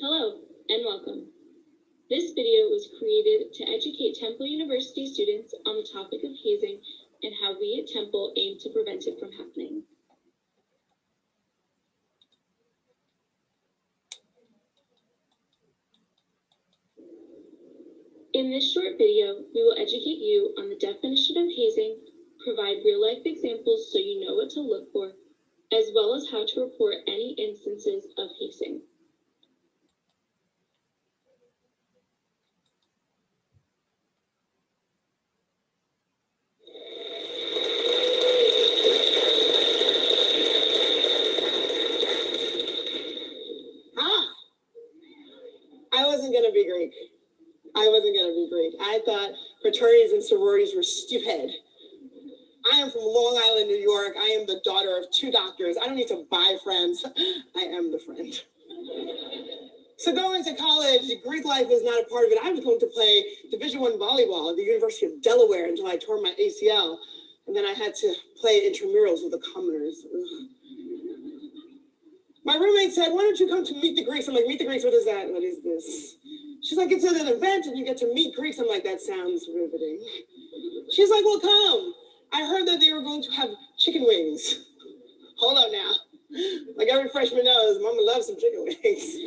Hello and welcome. This video was created to educate Temple University students on the topic of hazing and how we at Temple aim to prevent it from happening. In this short video, we will educate you on the definition of hazing, provide real-life examples so you know what to look for, as well as how to report any instances of hazing. I wasn't going to be Greek. I thought fraternities and sororities were stupid. I am from Long Island, New York. I am the daughter of 2 doctors. I don't need to buy friends. I am the friend. So going to college, Greek life was not a part of it. I was going to play Division I volleyball at the University of Delaware until I tore my ACL. And then I had to play intramurals with the commoners. Ugh. My roommate said, why don't you come to Meet the Greeks? I'm like, Meet the Greeks, what is that? What is this? She's like, it's an event and you get to meet Greeks. I'm like, that sounds riveting. She's like, well, come. I heard that they were going to have chicken wings. Hold up now. Like every freshman knows, Mama loves some chicken wings.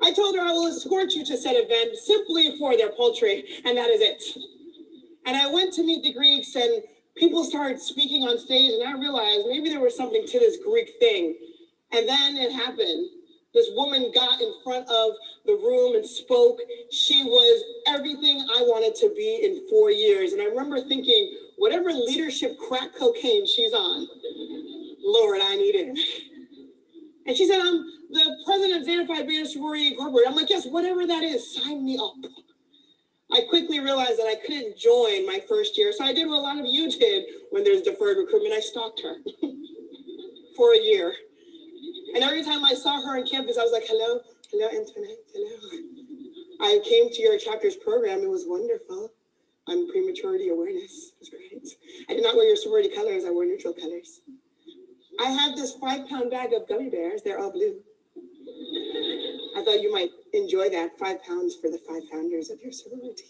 I told her I will escort you to said event simply for their poultry, and that is it. And I went to Meet the Greeks and people started speaking on stage and I realized maybe there was something to this Greek thing. And then it happened. This woman got in front of the room and spoke. She was everything I wanted to be in 4 years. And I remember thinking, whatever leadership crack cocaine she's on, Lord, I need it. And she said, I'm the president of Xana Phi Beta Sorority Incorporated. I'm like, yes, whatever that is, sign me up. I quickly realized that I couldn't join my first year. So I did what a lot of you did when there's deferred recruitment. I stalked her for a year. And every time I saw her on campus, I was like, hello, Antoinette, hello. I came to your chapter's program. It was wonderful. On prematurity awareness. It was great. I did not wear your sorority colors. I wore neutral colors. I have this 5-pound bag of gummy bears. They're all blue. I thought you might enjoy that. 5 pounds for the 5 founders of your sorority.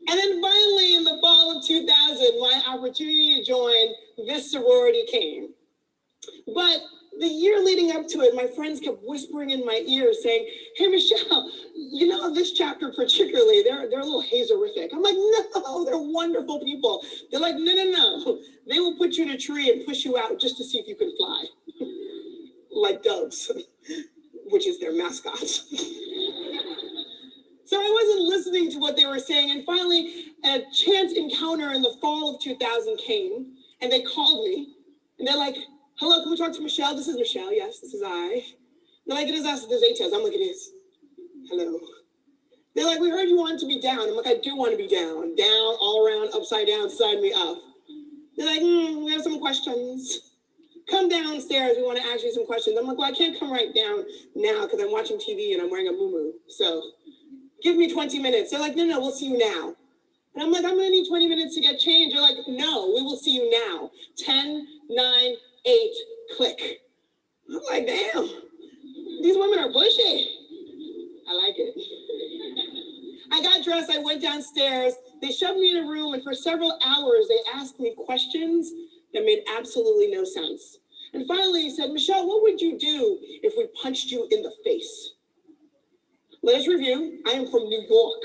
And then finally, in the fall of 2000, my opportunity to join this sorority came. But the year leading up to it, my friends kept whispering in my ear saying, hey, Michelle, you know, this chapter particularly, they're a little hazerific. I'm like, no, they're wonderful people. They're like, no. They will put you in a tree and push you out just to see if you can fly. Like doves, which is their mascot. So I wasn't listening to what they were saying. And finally, a chance encounter in the fall of 2000 came and they called me and they're like, hello, can we talk to Michelle? This is Michelle. Yes, this is I. They're like, it is us. There's 8 test. I'm like, it is. Hello. They're like, we heard you wanted to be down. I'm like, I do want to be down. Down, all around, upside down, side me up. They're like, we have some questions. Come downstairs. We want to ask you some questions. I'm like, well, I can't come right down now because I'm watching TV and I'm wearing a muumuu. So give me 20 minutes. They're like, no, we'll see you now. And I'm like, I'm going to need 20 minutes to get changed. They're like, no, we will see you now. 10, 9, 8, click. I'm like, damn, these women are pushy. I like it. I got dressed, I went downstairs, they shoved me in a room, and for several hours, they asked me questions that made absolutely no sense. And finally, he said, Michelle, what would you do if we punched you in the face? Let us review. I am from New York.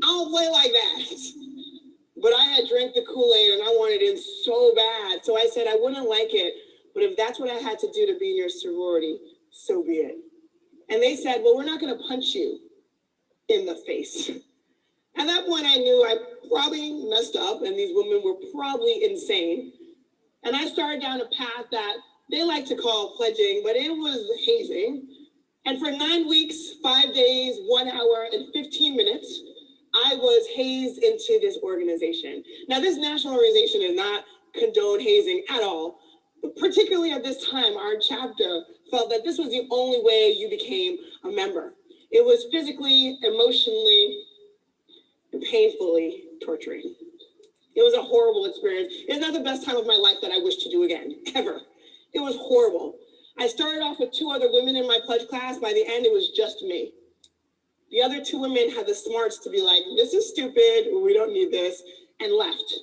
I don't play like that. But I had drank the Kool-Aid and I wanted in so bad. So I said I wouldn't like it, but if that's what I had to do to be in your sorority, so be it. And they said, well, we're not going to punch you in the face. At that point, I knew I probably messed up and these women were probably insane. And I started down a path that they like to call pledging, but it was hazing. And for 9 weeks, 5 days, 1 hour, and 15 minutes, I was hazed into this organization. Now, this national organization does not condone hazing at all, but particularly at this time, our chapter felt that this was the only way you became a member. It was physically, emotionally, and painfully torturing. It was a horrible experience. It's not the best time of my life that I wish to do again, ever. It was horrible. I started off with 2 other women in my pledge class. By the end, it was just me. The other 2 women had the smarts to be like, this is stupid, we don't need this, and left.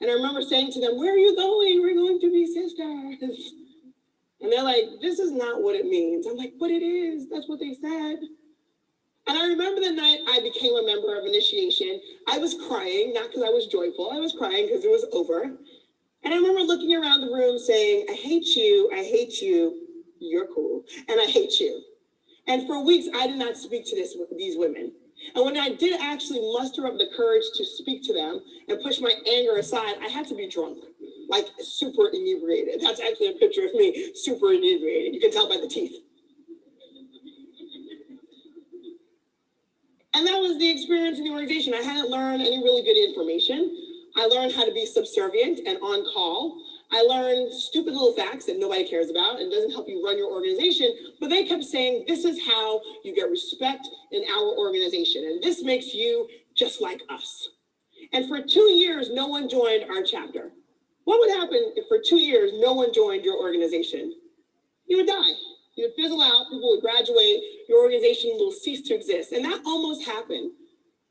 And I remember saying to them, where are you going? We're going to be sisters. And they're like, this is not what it means. I'm like, but it is. That's what they said. And I remember the night I became a member of initiation, I was crying, not because I was joyful. I was crying because it was over. And I remember looking around the room saying, I hate you, you're cool, and I hate you. And for weeks, I did not speak to these women. And when I did actually muster up the courage to speak to them and push my anger aside, I had to be drunk, like super inebriated. That's actually a picture of me, super inebriated. You can tell by the teeth. And that was the experience in the organization. I hadn't learned any really good information. I learned how to be subservient and on call. I learned stupid little facts that nobody cares about and doesn't help you run your organization, but they kept saying, this is how you get respect in our organization, and this makes you just like us. And for 2 years, no one joined our chapter. What would happen if for 2 years, no one joined your organization? You would die. You would fizzle out, people would graduate, your organization will cease to exist. And that almost happened.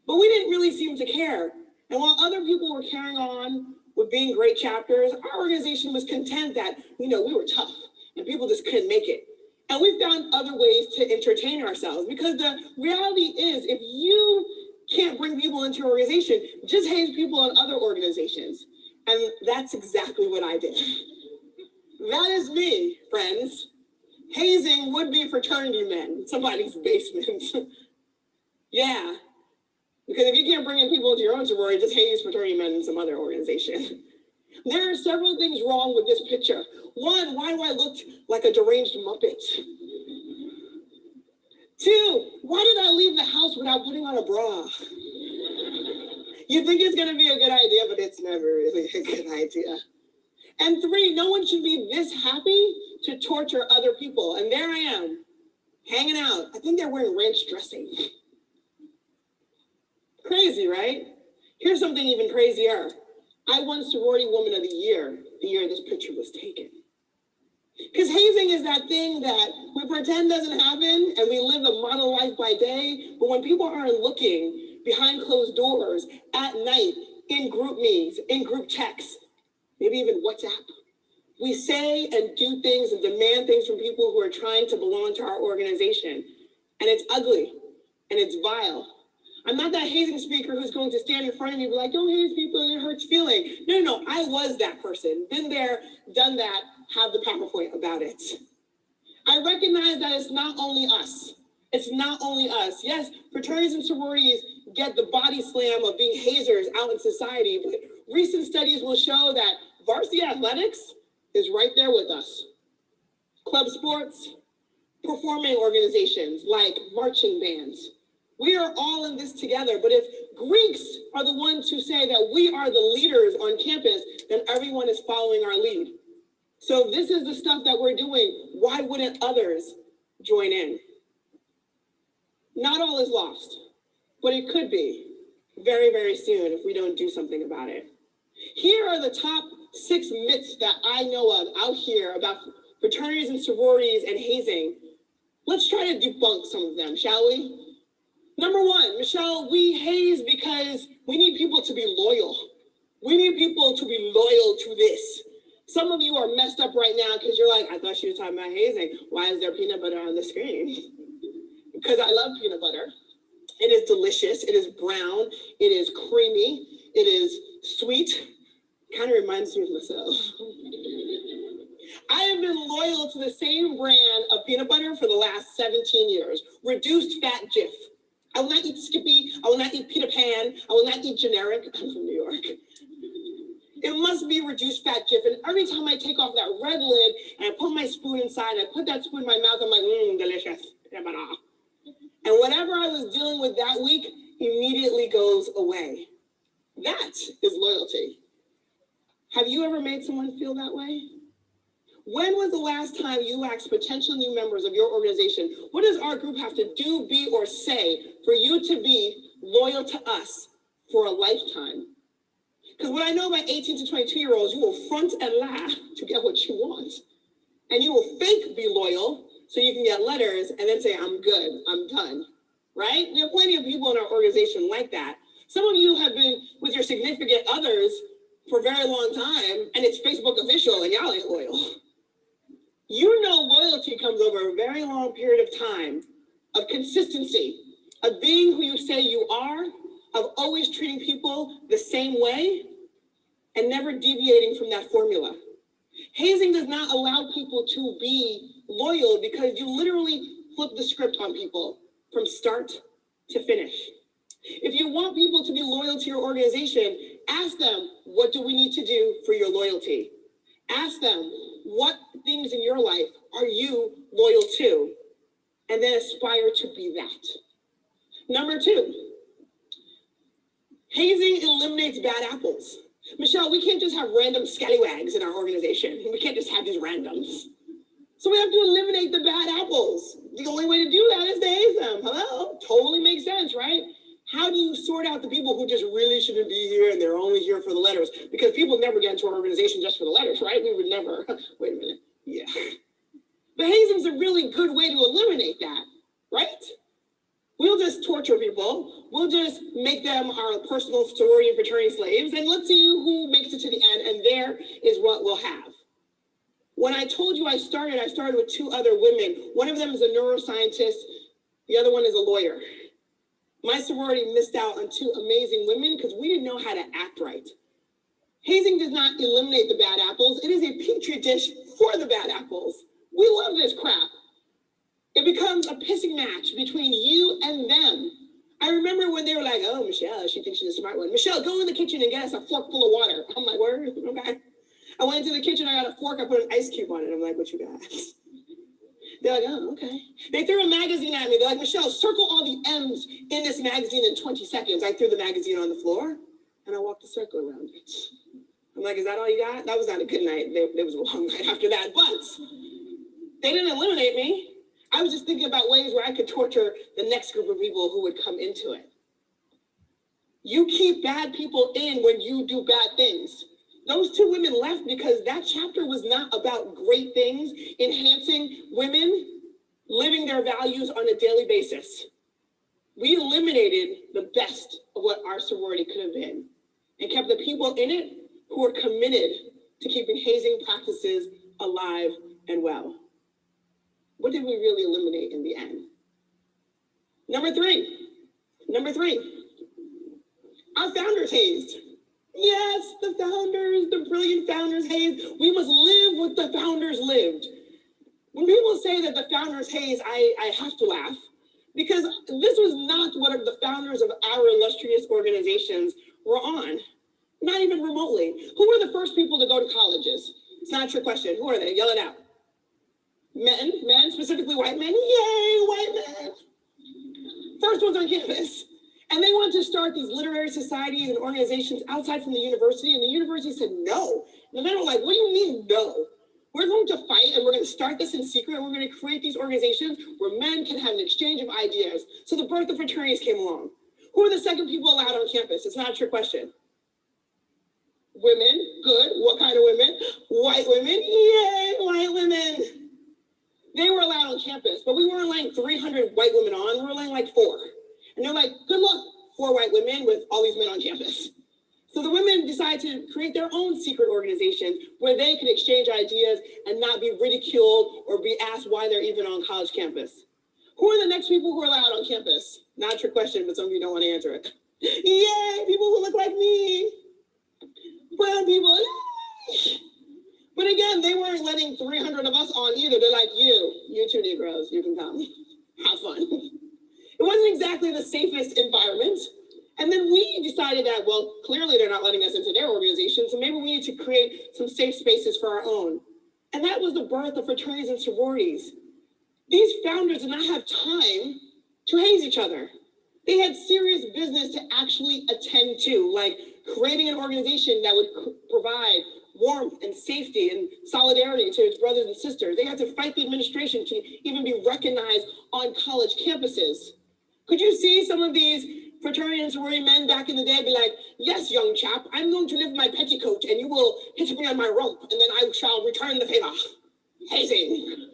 But we didn't really seem to care. And while other people were carrying on with being great chapters, our organization was content that, we were tough and people just couldn't make it. And we found other ways to entertain ourselves, because the reality is, if you can't bring people into your organization, just haze people in other organizations. And that's exactly what I did. That is me, friends. Hazing would-be fraternity men in somebody's basement. Yeah. Because if you can't bring in people into your own sorority, just haze fraternity men in some other organization. There are several things wrong with this picture. One, why do I look like a deranged Muppet? 2, why did I leave the house without putting on a bra? You think it's going to be a good idea, but it's never really a good idea. And 3, no one should be this happy to torture other people. And there I am, hanging out. I think they're wearing ranch dressing. Crazy, right? Here's something even crazier. I won Sorority Woman of the year this picture was taken. Because hazing is that thing that we pretend doesn't happen and we live a model life by day, but when people aren't looking behind closed doors, at night, in group meetings, in group texts, maybe even WhatsApp, we say and do things and demand things from people who are trying to belong to our organization. And it's ugly and it's vile. I'm not that hazing speaker who's going to stand in front of you and be like, don't haze people, it hurts feeling. No, I was that person. Been there, done that, have the PowerPoint about it. I recognize that it's not only us. It's not only us. Yes, fraternities and sororities get the body slam of being hazers out in society, but recent studies will show that varsity athletics is right there with us. Club sports, performing organizations like marching bands. We are all in this together, but if Greeks are the ones who say that we are the leaders on campus, then everyone is following our lead. So if this is the stuff that we're doing, why wouldn't others join in? Not all is lost, but it could be very, very soon if we don't do something about it. Here are the top 6 myths that I know of out here about fraternities and sororities and hazing. Let's try to debunk some of them, shall we? Number 1, Michelle, we haze because we need people to be loyal. We need people to be loyal to this. Some of you are messed up right now because you're like, I thought she was talking about hazing. Why is there peanut butter on the screen? Because I love peanut butter. It is delicious. It is brown. It is creamy. It is sweet. Kind of reminds me of myself. I have been loyal to the same brand of peanut butter for the last 17 years. Reduced fat Jif. I will not eat Skippy. I will not eat Peter Pan. I will not eat generic. I'm from New York. It must be reduced fat Jif. And every time I take off that red lid and I put my spoon inside, I put that spoon in my mouth, I'm like, delicious. And whatever I was dealing with that week immediately goes away. That is loyalty. Have you ever made someone feel that way? When was the last time you asked potential new members of your organization, what does our group have to do, be, or say for you to be loyal to us for a lifetime? Because what I know about 18 to 22-year-olds, you will front and laugh to get what you want. And you will fake be loyal so you can get letters and then say, I'm good, I'm done, right? There are plenty of people in our organization like that. Some of you have been with your significant others for a very long time, and it's Facebook official, and y'all ain't loyal. You know loyalty comes over a very long period of time, of consistency, of being who you say you are, of always treating people the same way, and never deviating from that formula. Hazing does not allow people to be loyal because you literally flip the script on people from start to finish. If you want people to be loyal to your organization, ask them, what do we need to do for your loyalty? Ask them, what things in your life are you loyal to? And then aspire to be that. Number 2, hazing eliminates bad apples. Michelle, we can't just have random scallywags in our organization. We can't just have these randoms. So we have to eliminate the bad apples. The only way to do that is to haze them. Hello? Totally makes sense, right? How do you sort out the people who just really shouldn't be here and they're only here for the letters? Because people never get into our organization just for the letters, right? We would never. Wait a minute. Yeah. But hazing's a really good way to eliminate that, right? We'll just torture people. We'll just make them our personal sorority and fraternity slaves, and let's see who makes it to the end, and there is what we'll have. When I told you I started with 2 other women. One of them is a neuroscientist. The other one is a lawyer. My sorority missed out on 2 amazing women because we didn't know how to act right. Hazing does not eliminate the bad apples. It is a petri dish for the bad apples. We love this crap. It becomes a pissing match between you and them. I remember when they were like, oh, Michelle, she thinks she's a smart one. Michelle, go in the kitchen and get us a fork full of water. I'm like, word? Okay. I went into the kitchen, I got a fork, I put an ice cube on it. I'm like, what you got? They're like, oh, okay. They threw a magazine at me. They're like, Michelle, circle all the M's in this magazine in 20 seconds. I threw the magazine on the floor, and I walked a circle around it. I'm like, is that all you got? That was not a good night. It was a long night after that. But they didn't eliminate me. I was just thinking about ways where I could torture the next group of people who would come into it. You keep bad people in when you do bad things. Those 2 women left because that chapter was not about great things, enhancing women, living their values on a daily basis. We eliminated the best of what our sorority could have been and kept the people in it who are committed to keeping hazing practices alive and well. What did we really eliminate in the end? Number three, our founders hazed. Yes, the founders, the brilliant founders hazed. We must live what the founders lived. When people say that the founders hazed, I have to laugh because this was not what the founders of our illustrious organizations were on. Not even remotely. Who were the first people to go to colleges? It's not a trick question. Who are they? Yell it out. Men, specifically white men. Yay, white men. First ones on campus. And they wanted to start these literary societies and organizations outside from the university. And the university said no. And the men were like, what do you mean no? We're going to fight and we're going to start this in secret. And we're going to create these organizations where men can have an exchange of ideas. So the birth of fraternities came along. Who are the second people allowed on campus? It's not a trick question. Women, good. What kind of women? White women. Yay, white women. They were allowed on campus, but we weren't letting 300 white women on. We were letting like 4. And they're like, good luck, 4 white women with all these men on campus. So the women decided to create their own secret organizations where they could exchange ideas and not be ridiculed or be asked why they're even on college campus. Who are the next people who are allowed on campus? Not a trick question, but some of you don't want to answer it. Yay, people who look like me. Brown people, yay! But again, they weren't letting 300 of us on either. They're like, you 2 Negroes, you can come. Have fun. It wasn't exactly the safest environment. And then we decided that, well, clearly they're not letting us into their organization, so maybe we need to create some safe spaces for our own. And that was the birth of fraternities and sororities. These founders did not have time to haze each other. They had serious business to actually attend to, like creating an organization that would provide warmth and safety and solidarity to its brothers and sisters. They had to fight the administration to even be recognized on college campuses. Could you see some of these fraternity and sorority men back in the day be like, yes, young chap, I'm going to lift my petticoat and you will hit me on my rump and then I shall return the favor. hazing.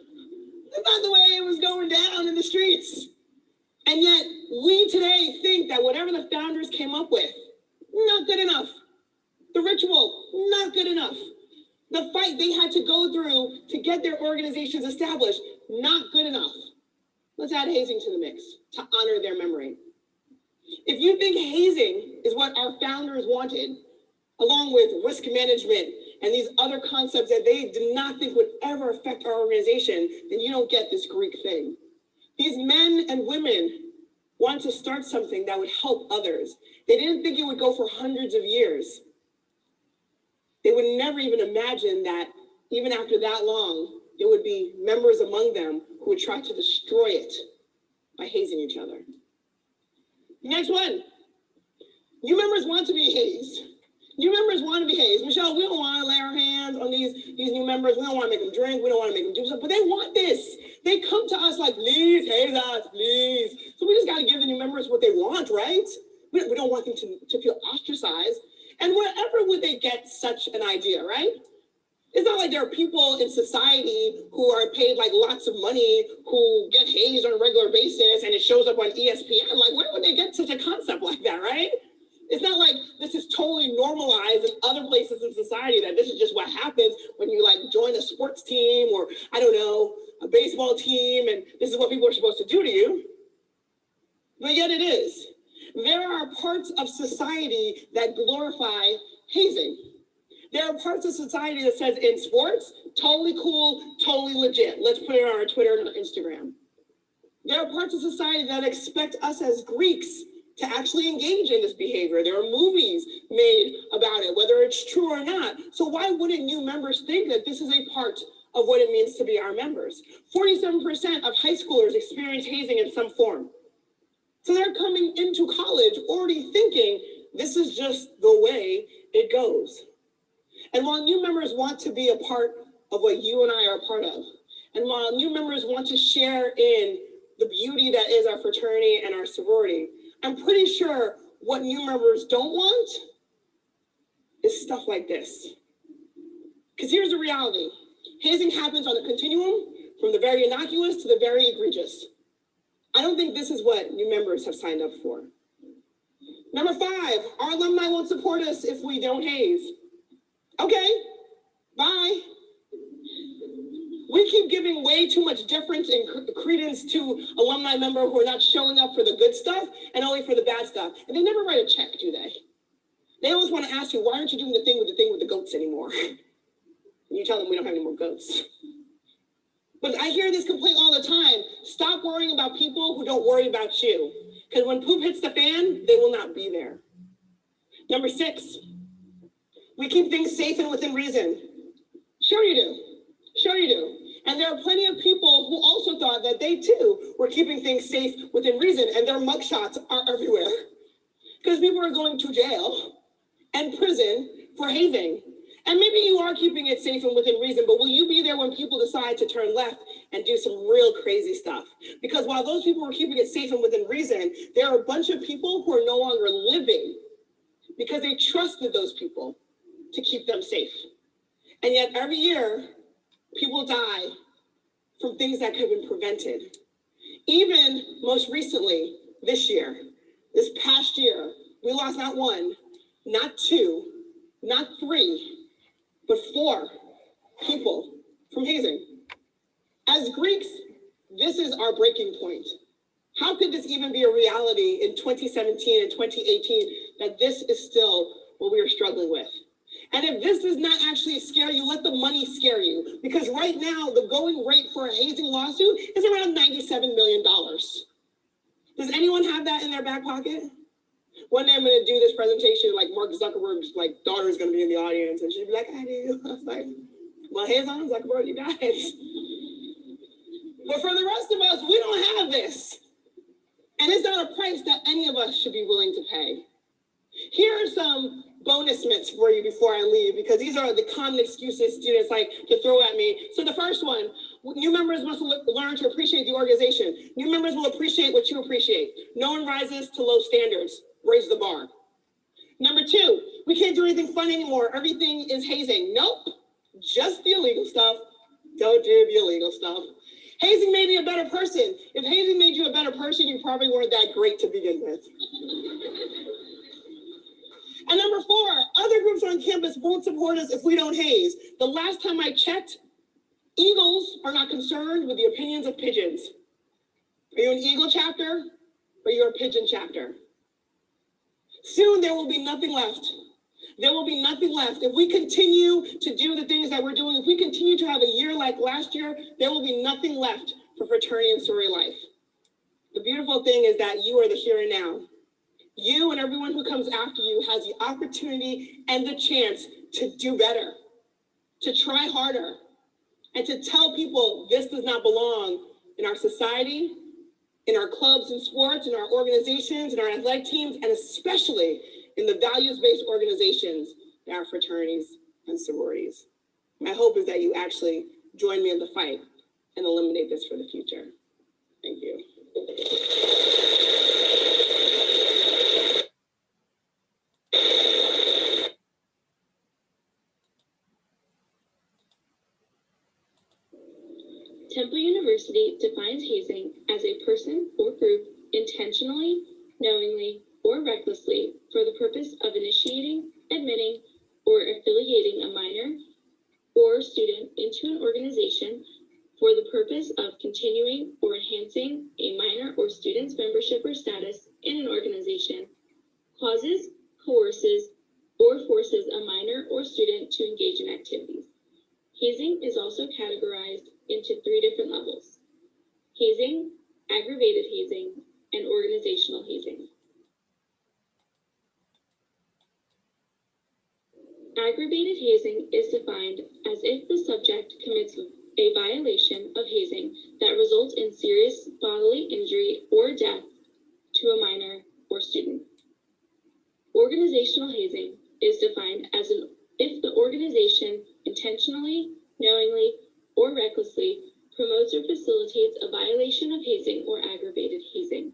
That's not the way it was going down in the streets. And yet, we today think that whatever the founders came up with, not good enough. The ritual, not good enough. The fight they had to go through to get their organizations established, not good enough. Let's add hazing to the mix to honor their memory. If you think hazing is what our founders wanted, along with risk management and these other concepts that they did not think would ever affect our organization, then you don't get this Greek thing. These men and women wanted to start something that would help others. They didn't think it would go for hundreds of years. They would never even imagine that even after that long, there would be members among them who would try to destroy it by hazing each other. Next one. New members want to be hazed. New members want to be hazed. Michelle, we don't want to lay our hands on these new members. We don't want to make them drink. We don't want to make them do something. But they want this. They come to us like, please, haze us, please. So we just got to give the new members what they want, right? We don't want them to feel ostracized. And wherever would they get such an idea, right? It's not like there are people in society who are paid like lots of money who get hazed on a regular basis and it shows up on ESPN. Like, where would they get such a concept like that, right? It's not like this is totally normalized in other places in society that this is just what happens when you like join a sports team or, I don't know, a baseball team, and this is what people are supposed to do to you. But yet it is. There are parts of society that glorify hazing. There are parts of society that says in sports, totally cool, totally legit. Let's put it on our Twitter and our Instagram. There are parts of society that expect us as Greeks to actually engage in this behavior. There are movies made about it, whether it's true or not. So why wouldn't new members think that this is a part of what it means to be our members? 47% of high schoolers experience hazing in some form. So they're coming into college already thinking this is just the way it goes. And while new members want to be a part of what you and I are a part of, and while new members want to share in the beauty that is our fraternity and our sorority, I'm pretty sure what new members don't want is stuff like this. Because here's the reality. Hazing happens on a continuum from the very innocuous to the very egregious. I don't think this is what new members have signed up for. Number 5, our alumni won't support us if we don't haze. Okay, bye. We keep giving way too much deference and credence to alumni members who are not showing up for the good stuff and only for the bad stuff. And they never write a check, do they? They always want to ask you, why aren't you doing the thing with the goats anymore? And you tell them we don't have any more goats. But I hear this complaint all the time. Stop worrying about people who don't worry about you. Because when poop hits the fan, they will not be there. Number 6, we keep things safe and within reason. Sure you do. Sure you do. And there are plenty of people who also thought that they too were keeping things safe within reason, and their mugshots are everywhere. Because people are going to jail and prison for hazing. And maybe you are keeping it safe and within reason, but will you be there when people decide to turn left and do some real crazy stuff? Because while those people were keeping it safe and within reason, there are a bunch of people who are no longer living because they trusted those people to keep them safe. And yet every year, people die from things that could have been prevented. Even most recently, this past year, we lost not 1, not 2, not 3, but 4 people from hazing. As Greeks, this is our breaking point. How could this even be a reality in 2017 and 2018 that this is still what we are struggling with? And if this does not actually scare you, let the money scare you. Because right now, the going rate for a hazing lawsuit is around $97 million. Does anyone have that in their back pocket? One day I'm going to do this presentation, like Mark Zuckerberg's daughter is going to be in the audience, and she'll be like, I do. I was like, well, hands on, Zuckerberg, you got it. But for the rest of us, we don't have this. And it's not a price that any of us should be willing to pay. Here are some bonus myths for you before I leave, because these are the common excuses students like to throw at me. So the first one, new members must learn to appreciate the organization. New members will appreciate what you appreciate. No one rises to low standards. Raise the bar. Number 2, we can't do anything fun anymore. Everything is hazing. Nope, just the illegal stuff. Don't do the illegal stuff. Hazing made me a better person. If hazing made you a better person, you probably weren't that great to begin with. And number 4, other groups on campus won't support us if we don't haze. The last time I checked, eagles are not concerned with the opinions of pigeons. Are you an eagle chapter or you're a pigeon chapter? Soon there will be nothing left. There will be nothing left. If we continue to do the things that we're doing, if we continue to have a year like last year, there will be nothing left for fraternity and sorority life. The beautiful thing is that you are the here and now. You and everyone who comes after you has the opportunity and the chance to do better, to try harder, and to tell people this does not belong in our society, in our clubs and sports, in our organizations, in our athletic teams, and especially in the values-based organizations that are fraternities and sororities. My hope is that you actually join me in the fight and eliminate this for the future. Thank you. Temple University defines hazing as a person or group intentionally, knowingly, or recklessly for the purpose of initiating, admitting, or affiliating a minor or student into an organization for the purpose of continuing or enhancing a minor or student's membership or status in an organization, causes, coerces, or forces a minor or student to engage in activities. Hazing is also categorized into 3 different levels: hazing, aggravated hazing, and organizational hazing. Aggravated hazing is defined as if the subject commits a violation of hazing that results in serious bodily injury or death to a minor or student. Organizational hazing is defined as if the organization intentionally, knowingly, or recklessly promotes or facilitates a violation of hazing or aggravated hazing.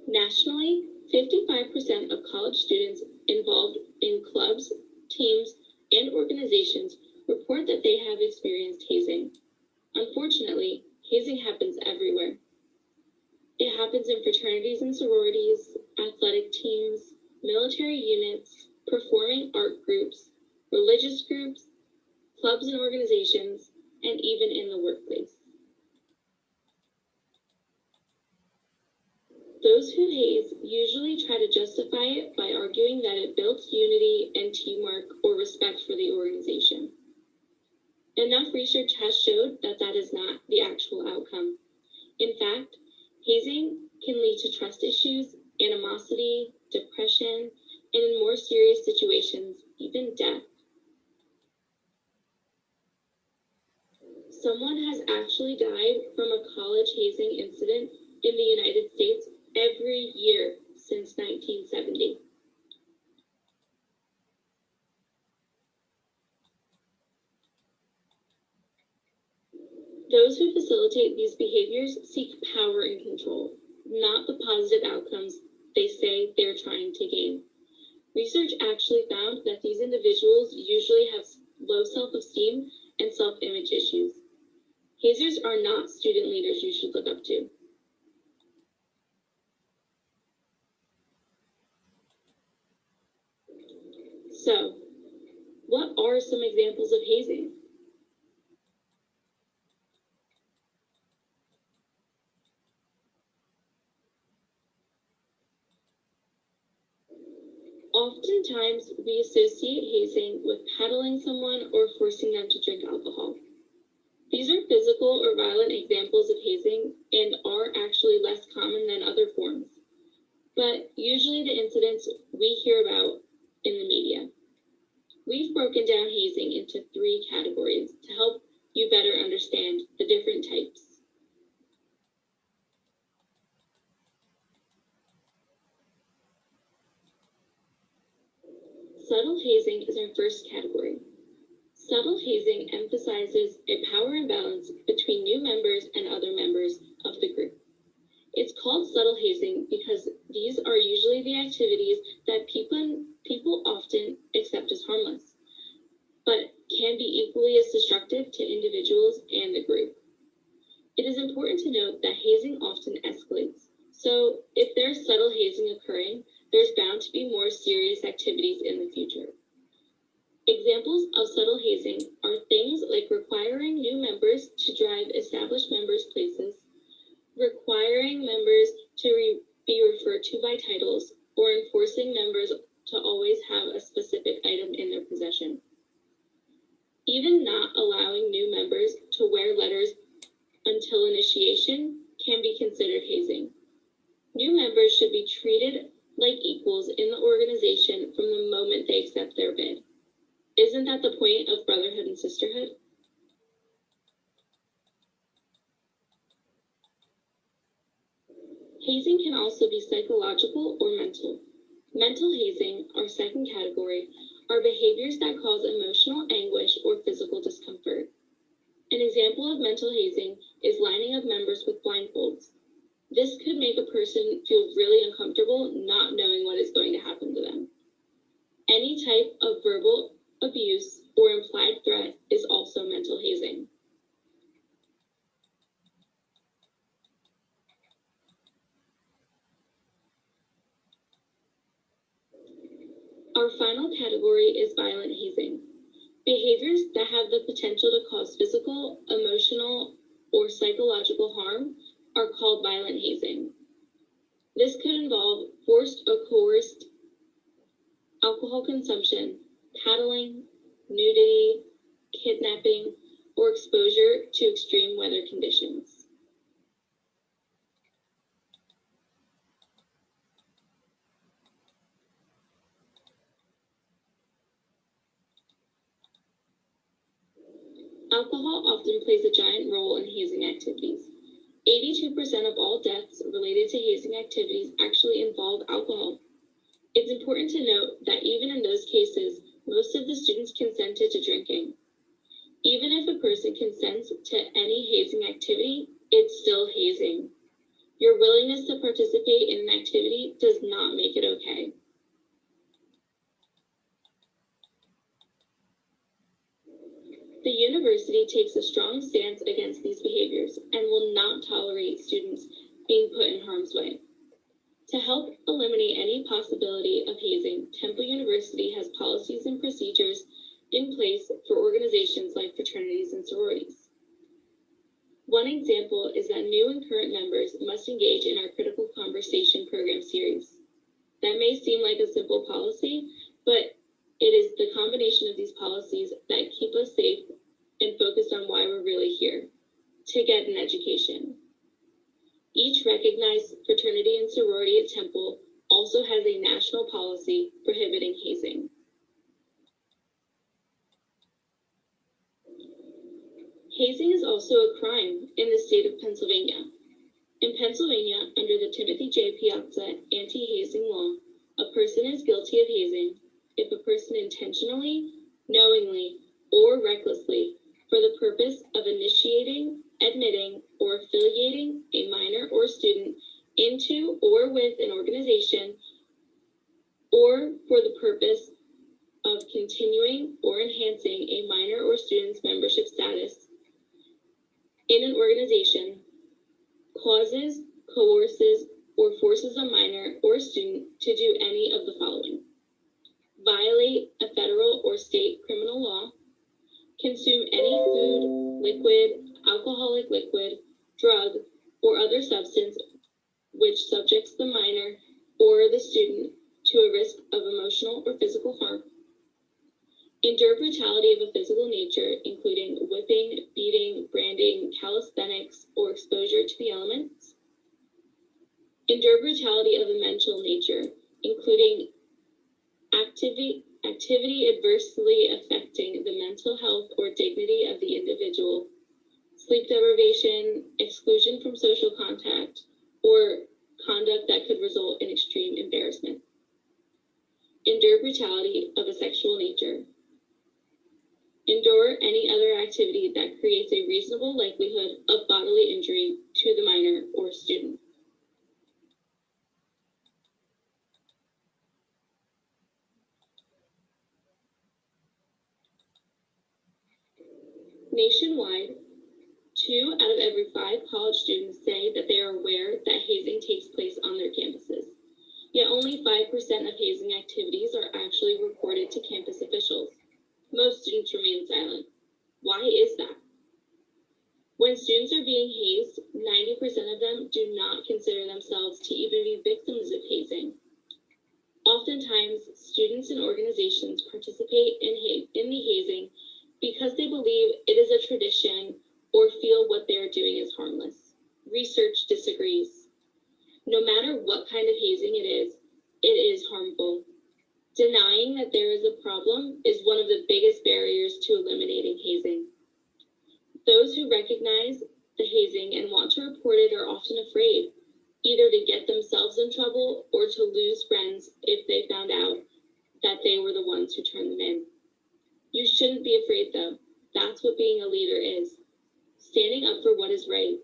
Nationally, 55% of college students involved in clubs, teams, and organizations report that they have experienced hazing. Unfortunately, hazing happens everywhere. It happens in fraternities and sororities, athletic teams, military units, performing art groups, religious groups, clubs and organizations, and even in the workplace. Those who haze usually try to justify it by arguing that it builds unity and teamwork or respect for the organization. Enough research has showed that that is not the actual outcome. In fact, hazing can lead to trust issues, animosity, depression, and in more serious situations, even death. Someone has actually died from a college hazing incident in the United States every year since 1970. Those who facilitate these behaviors seek power and control, not the positive outcomes they say they're trying to gain. Research actually found that these individuals usually have low self-esteem and self-image issues. Hazers are not student leaders you should look up to. So, what are some examples of hazing? Oftentimes, we associate hazing with paddling someone or forcing them to drink alcohol. These are physical or violent examples of hazing and are actually less common than other forms, but usually the incidents we hear about in the media. We've broken down hazing into 3 categories to help you better understand the different types. Subtle hazing is our first category. Subtle hazing emphasizes a power imbalance between new members and other members of the group. It's called subtle hazing because these are usually the activities that people often accept as harmless, but can be equally as destructive to individuals and the group. It is important to note that hazing often escalates. So if there's subtle hazing occurring, there's bound to be more serious activities in the future. Examples of subtle hazing are things like requiring new members to drive established members' places, requiring members to be referred to by titles, or enforcing members to always have a specific item in their possession. Even not allowing new members to wear letters until initiation can be considered hazing. New members should be treated like equals in the organization from the moment they accept their bid. Isn't that the point of brotherhood and sisterhood? Hazing can also be psychological or mental. Mental hazing, our second category, are behaviors that cause emotional anguish or physical discomfort. An example of mental hazing is lining up members with blindfolds. This could make a person feel really uncomfortable not knowing what is going to happen to them. Any type of verbal abuse or implied threat is also mental hazing. Our final category is violent hazing. Behaviors that have the potential to cause physical, emotional, or psychological harm are called violent hazing. This could involve forced or coerced alcohol consumption, paddling, nudity, kidnapping, or exposure to extreme weather conditions. Alcohol often plays a giant role in hazing activities. 82% of all deaths related to hazing activities actually involve alcohol. It's important to note that even in those cases, most of the students consented to drinking. Even if a person consents to any hazing activity, it's still hazing. Your willingness to participate in an activity does not make it okay. The university takes a strong stance against these behaviors and will not tolerate students being put in harm's way. To help eliminate any possibility of hazing, Temple University has policies and procedures in place for organizations like fraternities and sororities. One example is that new and current members must engage in our critical conversation program series. That may seem like a simple policy, but it is the combination of these policies that keep us safe and focused on why we're really here, to get an education. Each recognized fraternity and sorority at Temple also has a national policy prohibiting hazing. Hazing is also a crime in the state of Pennsylvania. In Pennsylvania, under the Timothy J. Piazza anti-hazing law, a person is guilty of hazing if a person intentionally, knowingly, or recklessly, for the purpose of initiating, admitting, or affiliating a minor or student into or with an organization, or for the purpose of continuing or enhancing a minor or student's membership status in an organization, causes, coerces, or forces a minor or student to do any of the following: violate a federal or state criminal law, consume any food, liquid, alcoholic liquid, drug, or other substance which subjects the minor or the student to a risk of emotional or physical harm, endure brutality of a physical nature, including whipping, beating, branding, calisthenics, or exposure to the elements, endure brutality of a mental nature, including activity adversely affecting the mental health or dignity of the individual, sleep deprivation, exclusion from social contact, or conduct that could result in extreme embarrassment. Endure brutality of a sexual nature. endure any other activity that creates a reasonable likelihood of bodily injury to the minor or student. Nationwide, 2 out of every 5 college students say that they are aware that hazing takes place on their campuses. Yet only 5% of hazing activities are actually reported to campus officials. Most students remain silent. Why is that? When students are being hazed, 90% of them do not consider themselves to even be victims of hazing. Oftentimes, students and organizations participate in the hazing because they believe it is a tradition or feel what they are doing is harmless. Research disagrees. No matter what kind of hazing it is harmful. Denying that there is a problem is one of the biggest barriers to eliminating hazing. Those who recognize the hazing and want to report it are often afraid, either to get themselves in trouble or to lose friends if they found out that they were the ones who turned them in. You shouldn't be afraid though. That's what being a leader is. Standing up for what is right.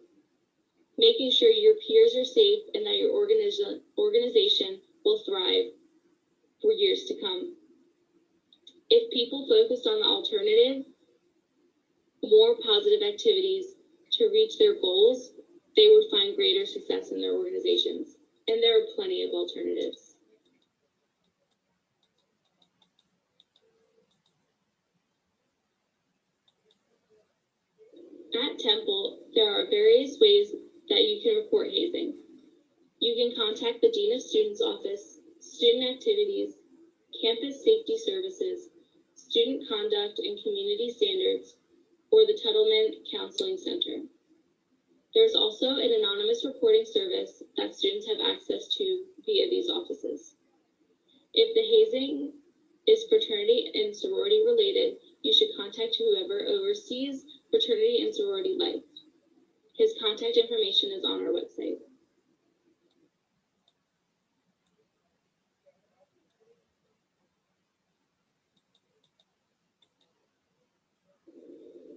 Making sure your peers are safe and that your organization will thrive for years to come. If people focused on the alternative, more positive activities to reach their goals, they would find greater success in their organizations. And there are plenty of alternatives. At Temple, there are various ways that you can report hazing. You can contact the Dean of Students office, student activities, campus safety services, student conduct and community standards, or the Tuttleman Counseling Center. There's also an anonymous reporting service that students have access to via these offices. If the hazing is fraternity and sorority related, you should contact whoever oversees fraternity and sorority life. His contact information is on our website.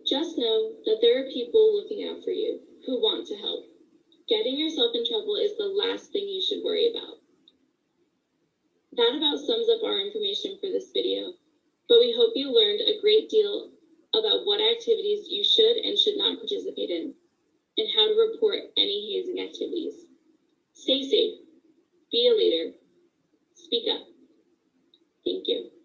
Just know that there are people looking out for you who want to help. Getting yourself in trouble is the last thing you should worry about. That about sums up our information for this video, but we hope you learned a great deal about what activities you should and should not participate in, and how to report any hazing activities. Stay safe, be a leader, speak up. Thank you.